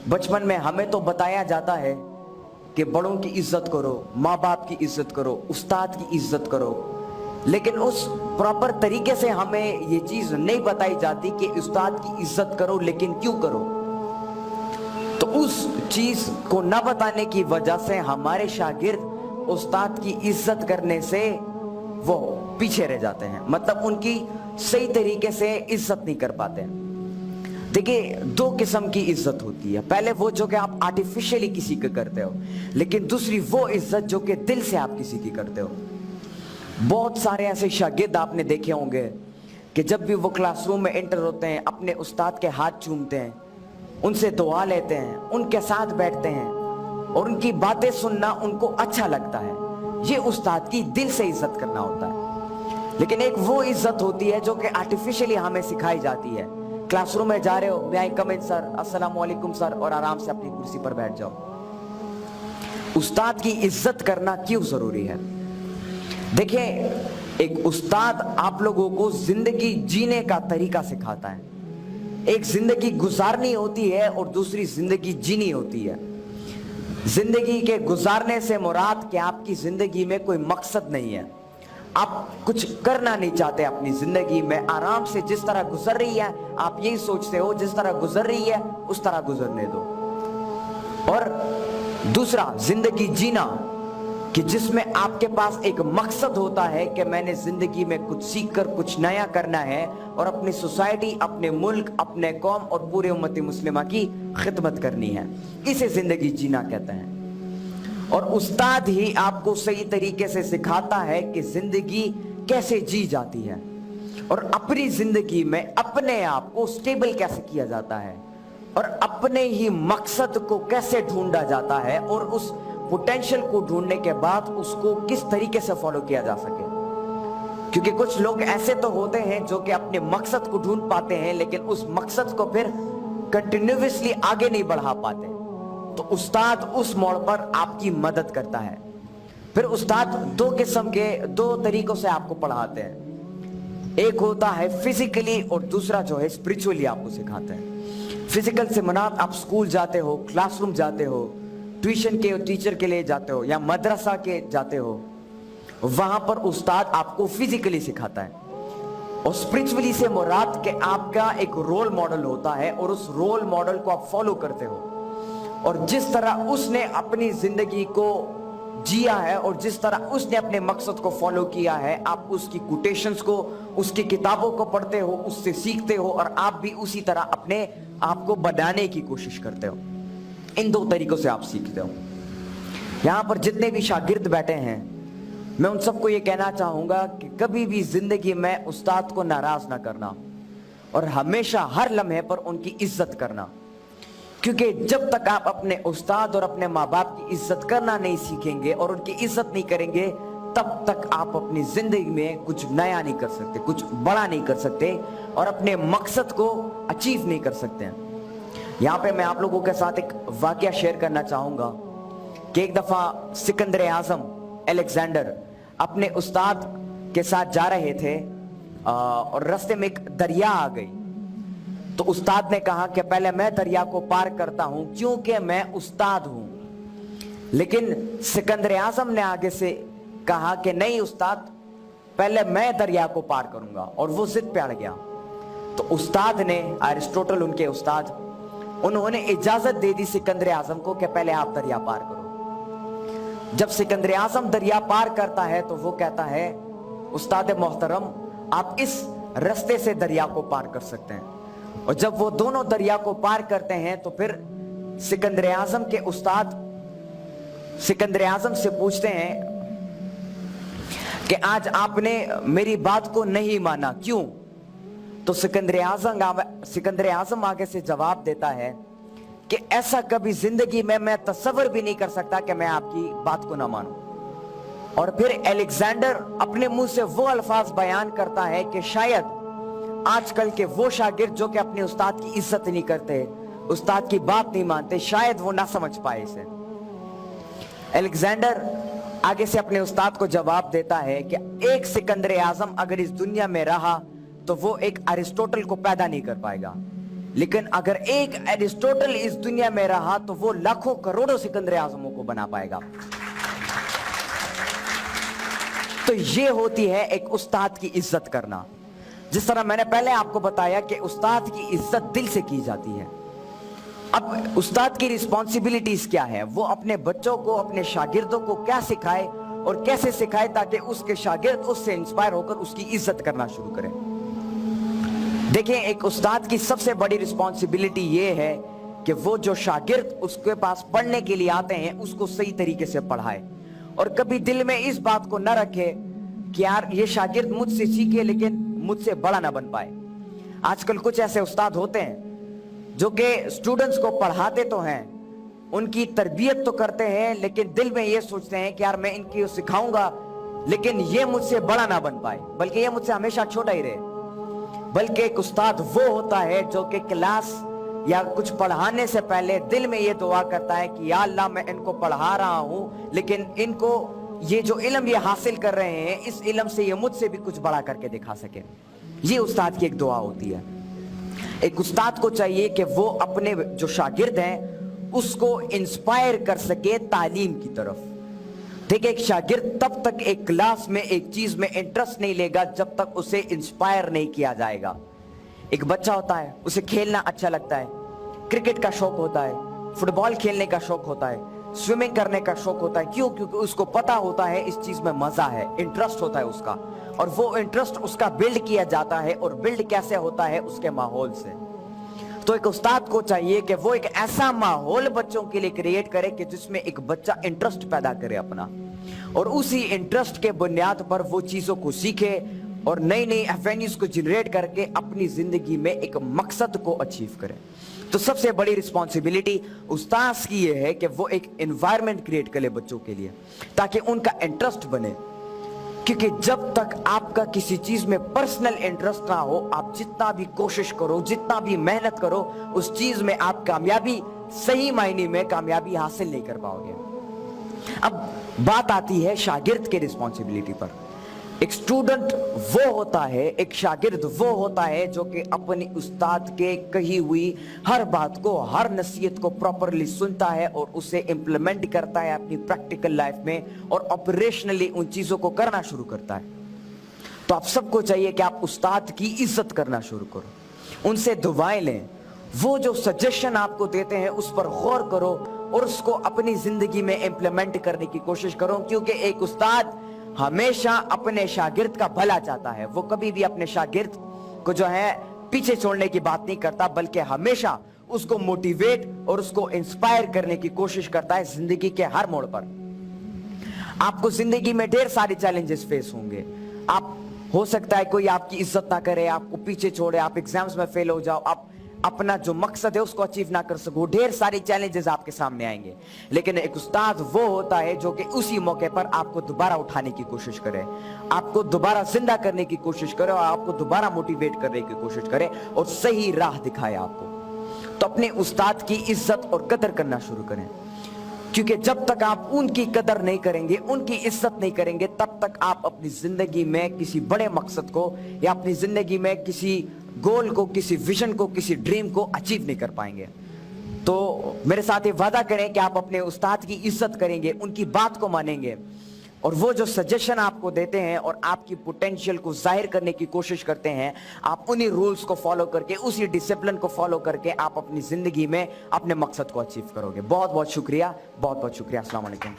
बचपन में हमें तो बताया जाता है कि बड़ों की इज्जत करो, माँ बाप की इज्जत करो, उस्ताद की इज्जत करो, लेकिन उस प्रॉपर तरीके से हमें ये चीज नहीं बताई जाती कि उस्ताद की इज्जत करो, लेकिन क्यों करो। तो उस चीज को न बताने की वजह से हमारे शागिर्द उस्ताद की इज्जत करने से वो पीछे रह जाते हैं, मतलब उनकी सही तरीके से इज्जत नहीं कर पाते। देखिए, दो किस्म की इज्जत होती है। पहले वो जो कि आप आर्टिफिशियली किसी की करते हो, लेकिन दूसरी वो इज्जत जो कि दिल से आप किसी की करते हो। बहुत सारे ऐसे शागिर्द आपने देखे होंगे कि जब भी वो क्लासरूम में एंटर होते हैं, अपने उस्ताद के हाथ चूमते हैं, उनसे दुआ लेते हैं, उनके साथ बैठते हैं और उनकी बातें सुनना उनको अच्छा लगता है। ये उस्ताद की दिल से इज्जत करना होता है। लेकिन एक वो इज्जत होती है जो कि आर्टिफिशियली हमें सिखाई जाती है। क्लासरूम में जा रहे हो, मे आई कम इन सर, अस्सलाम वालेकुम सर, और आराम से अपनी कुर्सी पर बैठ जाओ। उस्ताद की इज्जत करना क्यों जरूरी है? देखिए, एक उस्ताद आप लोगों को जिंदगी जीने का तरीका सिखाता है। एक जिंदगी गुजारनी होती है और दूसरी जिंदगी जीनी होती है। जिंदगी के गुजारने से मुराद कि आपकी जिंदगी में कोई मकसद नहीं है, आप कुछ करना नहीं चाहते अपनी जिंदगी में, आराम से जिस तरह गुजर रही है आप यही सोचते हो जिस तरह गुजर रही है उस तरह गुजरने दो। और दूसरा जिंदगी जीना कि जिसमें आपके पास एक मकसद होता है कि मैंने जिंदगी में कुछ सीखकर कुछ नया करना है और अपनी सोसाइटी, अपने मुल्क, अपने कौम और पूरे उम्मती मुस्लिमा की खिदमत करनी है। इसे जिंदगी जीना कहते हैं। और उस्ताद ही आपको सही तरीके से सिखाता है कि जिंदगी कैसे जी जाती है और अपनी जिंदगी में अपने आप को स्टेबल कैसे किया जाता है और अपने ही मकसद को कैसे ढूंढा जाता है और उस पोटेंशियल को ढूंढने के बाद उसको किस तरीके से फॉलो किया जा सके। क्योंकि कुछ लोग ऐसे तो होते हैं जो कि अपने मकसद को ढूंढ पाते हैं लेकिन उस मकसद को फिर कंटिन्यूअसली आगे नहीं बढ़ा पाते। तो उस्ताद उस मोड़ पर आपकी मदद करता है। फिर उस्ताद दो किस्म के, दो तरीकों से आपको पढ़ाते हैं। एक होता है फिजिकली और दूसरा जो है स्पिरिचुअली आपको सिखाते हैं। फिजिकल से मुराद आप स्कूल जाते हो, क्लासरूम जाते हो, ट्यूशन के टीचर के लिए जाते हो या मदरसा के जाते हो, वहां पर उस्ताद आपको फिजिकली सिखाता है। और स्पिरिचुअली से मुराद के आपका एक रोल मॉडल होता है और उस रोल मॉडल को आप फॉलो करते हो और जिस तरह उसने अपनी जिंदगी को जिया है और जिस तरह उसने अपने मकसद को फॉलो किया है, आप उसकी कोटेशंस को, उसकी किताबों को पढ़ते हो, उससे सीखते हो और आप भी उसी तरह अपने आप को बनाने की कोशिश करते हो। इन दो तरीकों से आप सीखते हो। यहां पर जितने भी शागिर्द बैठे हैं, मैं उन सबको ये कहना चाहूंगा कि कभी भी जिंदगी में उस्ताद को नाराज ना करना और हमेशा हर लम्हे पर उनकी इज्जत करना। क्योंकि जब तक आप अपने उस्ताद और अपने माँ बाप की इज्जत करना नहीं सीखेंगे और उनकी इज्जत नहीं करेंगे, तब तक आप अपनी जिंदगी में कुछ नया नहीं कर सकते, कुछ बड़ा नहीं कर सकते और अपने मकसद को अचीव नहीं कर सकते हैं। यहाँ पे मैं आप लोगों के साथ एक वाकया शेयर करना चाहूंगा कि एक दफा सिकंदर आजम अलेक्जेंडर अपने उस्ताद के साथ जा रहे थे और रास्ते में एक दरिया आ गई। तो उस्ताद ने कहा कि पहले मैं दरिया को पार करता हूं क्योंकि मैं उस्ताद हूं। लेकिन सिकंदर आजम ने आगे से कहा कि नहीं उस्ताद, पहले मैं दरिया को पार करूंगा, और वो जिद पे अड़ गया। तो उस्ताद ने, अरिस्टोटल उनके उस्ताद, उन्होंने इजाजत दे दी सिकंदर आजम को कि पहले आप दरिया पार करो। जब सिकंदर आजम दरिया पार करता है तो वो कहता है, उस्ताद मोहतरम, आप इस रास्ते से दरिया को पार कर सकते हैं। और जब वो दोनों दरिया को पार करते हैं तो फिर सिकंदर आजम के उस्ताद सिकंदर आजम से पूछते हैं कि आज आपने मेरी बात को नहीं माना, क्यों? तो सिकंदर आजम आगे से जवाब देता है कि ऐसा कभी जिंदगी में मैं तसव्वुर भी नहीं कर सकता कि मैं आपकी बात को ना मानूं। और फिर अलेक्जेंडर अपने मुंह से वो अल्फाज बयान करता है कि शायद आजकल के वो शागिर्द जो कि अपने उस्ताद की इज्जत नहीं करते, उस्ताद की बात नहीं मानते, शायद वो ना समझ पाए इसे। अलेक्जेंडर आगे से अपने उस्ताद को जवाब देता है कि एक सिकंदर आजम अगर इस दुनिया में रहा तो वो एक अरिस्टोटल को पैदा नहीं कर पाएगा, लेकिन अगर एक एरिस्टोटल इस दुनिया में रहा तो वो लाखों करोड़ों सिकंदर आजमों को बना पाएगा। तो ये होती है एक उस्ताद की इज्जत करना। जिस तरह मैंने पहले आपको बताया कि उस्ताद की इज्जत दिल से की जाती है। अब उस्ताद की रिस्पॉन्सिबिलिटीज क्या है, वो अपने बच्चों को, अपने शागिर्दों को क्या सिखाए और कैसे सिखाए ताकि उसके शागिर्द उससे इंस्पायर होकर उसकी इज्जत करना शुरू करें। देखिए, एक उस्ताद की सबसे बड़ी रिस्पॉन्सिबिलिटी ये है कि वो जो शागिर्द उसके पास पढ़ने के लिए आते हैं उसको सही तरीके से पढ़ाए, और कभी दिल में इस बात को न रखे कि यार ये शागिर्द मुझसे सीखे लेकिन मुझसे बड़ा ना बन पाए। आजकल कुछ ऐसे उस्ताद होते हैं जो कि स्टूडेंट्स को पढ़ाते तो हैं, उनकी तरबियत तो करते हैं, लेकिन दिल में ये सोचते हैं कि यार मैं इनकी सिखाऊंगा लेकिन ये मुझसे बड़ा ना बन पाए, बल्कि ये मुझसे हमेशा छोटा ही रहे। बल्कि एक उस्ताद वो होता है जो कि क्लास या कुछ पढ़ाने से पहले दिल में ये दुआ करता है कि या अल्लाह मैं इनको पढ़ा रहा हूं लेकिन इनको ये जो इल्म ये हासिल कर रहे हैं इस इल्म से ये मुझसे भी कुछ बड़ा करके दिखा सके। ये उस्ताद की एक दुआ होती है। एक उस्ताद को चाहिए कि वो अपने जो शागिर्द हैं उसको इंस्पायर कर सके तालीम की तरफ। देखिए, एक शागिर्द तब तक एक क्लास में एक चीज में इंटरेस्ट नहीं लेगा जब तक उसे इंस्पायर नहीं किया जाएगा। एक बच्चा होता है, उसे खेलना अच्छा लगता है, क्रिकेट का शौक होता है, फुटबॉल खेलने का शौक होता है, स्विमिंग करने का शौक होता है। क्यों? क्योंकि उसको पता होता है इस चीज में मजा है, इंटरेस्ट होता है उसका, और वो इंटरेस्ट उसका बिल्ड किया जाता है। और बिल्ड कैसे होता है? उसके माहौल से। तो एक उस्ताद को चाहिए कि वो एक ऐसा माहौल बच्चों के लिए क्रिएट करे कि जिसमें एक बच्चा इंटरेस्ट पैदा करे अपना, और उसी इंटरेस्ट के बुनियाद पर वो चीजों को सीखे और नई नई एवेन्यूज को जनरेट करके अपनी जिंदगी में एक मकसद को अचीव करे। तो सबसे बड़ी रिस्पॉन्सिबिलिटी उस्ताद की ये है कि वो एक एनवायरनमेंट क्रिएट करे बच्चों के लिए ताकि उनका इंटरेस्ट बने। क्योंकि जब तक आपका किसी चीज में पर्सनल इंटरेस्ट ना हो, आप जितना भी कोशिश करो, जितना भी मेहनत करो, उस चीज में आप कामयाबी, सही मायने में कामयाबी हासिल नहीं कर पाओगे। अब बात आती है शागिर्द के रिस्पॉन्सिबिलिटी पर। एक स्टूडेंट वो होता है, एक शागिर्द वो होता है जो कि अपनी उस्ताद के कही हुई हर बात को, हर नसीहत को प्रॉपरली सुनता है और उसे इंप्लीमेंट करता है अपनी प्रैक्टिकल लाइफ में, और ऑपरेशनली उन चीजों को करना शुरू करता है। तो आप सबको चाहिए कि आप उस्ताद की इज्जत करना शुरू करो, उनसे दुआएं लें, वो जो सजेशन आपको देते हैं उस पर गौर करो और उसको अपनी जिंदगी में इंप्लीमेंट करने की कोशिश करो। क्योंकि एक उस्ताद हमेशा अपने शागिर्द का भला चाहता है। वो कभी भी अपने शागिर्द को जो है पीछे छोड़ने की बात नहीं करता, बल्कि हमेशा उसको मोटिवेट और उसको इंस्पायर करने की कोशिश करता है जिंदगी के हर मोड़ पर। आपको जिंदगी में ढेर सारे चैलेंजेस फेस होंगे। आप हो सकता है कोई आपकी इज्जत ना करे, आपको पीछे छोड़े, आप एग्जाम्स में फेल हो जाओ, आप अपना जो मकसद है उसको अचीव ना कर सको। ढेर सारी चैलेंजेस आपके सामने आएंगे, लेकिन एक उस्ताद वो होता है जो कि उसी मौके पर आपको दोबारा उठाने की कोशिश करे, आपको दोबारा जिंदा करने की कोशिश करे और आपको दोबारा मोटिवेट करने की कोशिश करे और सही राह दिखाए आपको। तो अपने उस्ताद की इज्जत और कदर करना शुरू करें, क्योंकि जब तक आप उनकी कदर नहीं करेंगे, उनकी इज्जत नहीं करेंगे, तब तक आप अपनी जिंदगी में किसी बड़े मकसद को या अपनी जिंदगी में किसी गोल को, किसी विजन को, किसी ड्रीम को अचीव नहीं कर पाएंगे। तो मेरे साथ ये वादा करें कि आप अपने उस्ताद की इज्जत करेंगे, उनकी बात को मानेंगे, और वो जो सजेशन आपको देते हैं और आपकी पोटेंशियल को जाहिर करने की कोशिश करते हैं, आप उन्हीं रूल्स को फॉलो करके, उसी डिसिप्लिन को फॉलो करके आप अपनी जिंदगी में अपने मकसद को अचीव करोगे। बहुत बहुत शुक्रिया, बहुत बहुत शुक्रिया। अस्सलाम वालेकुम।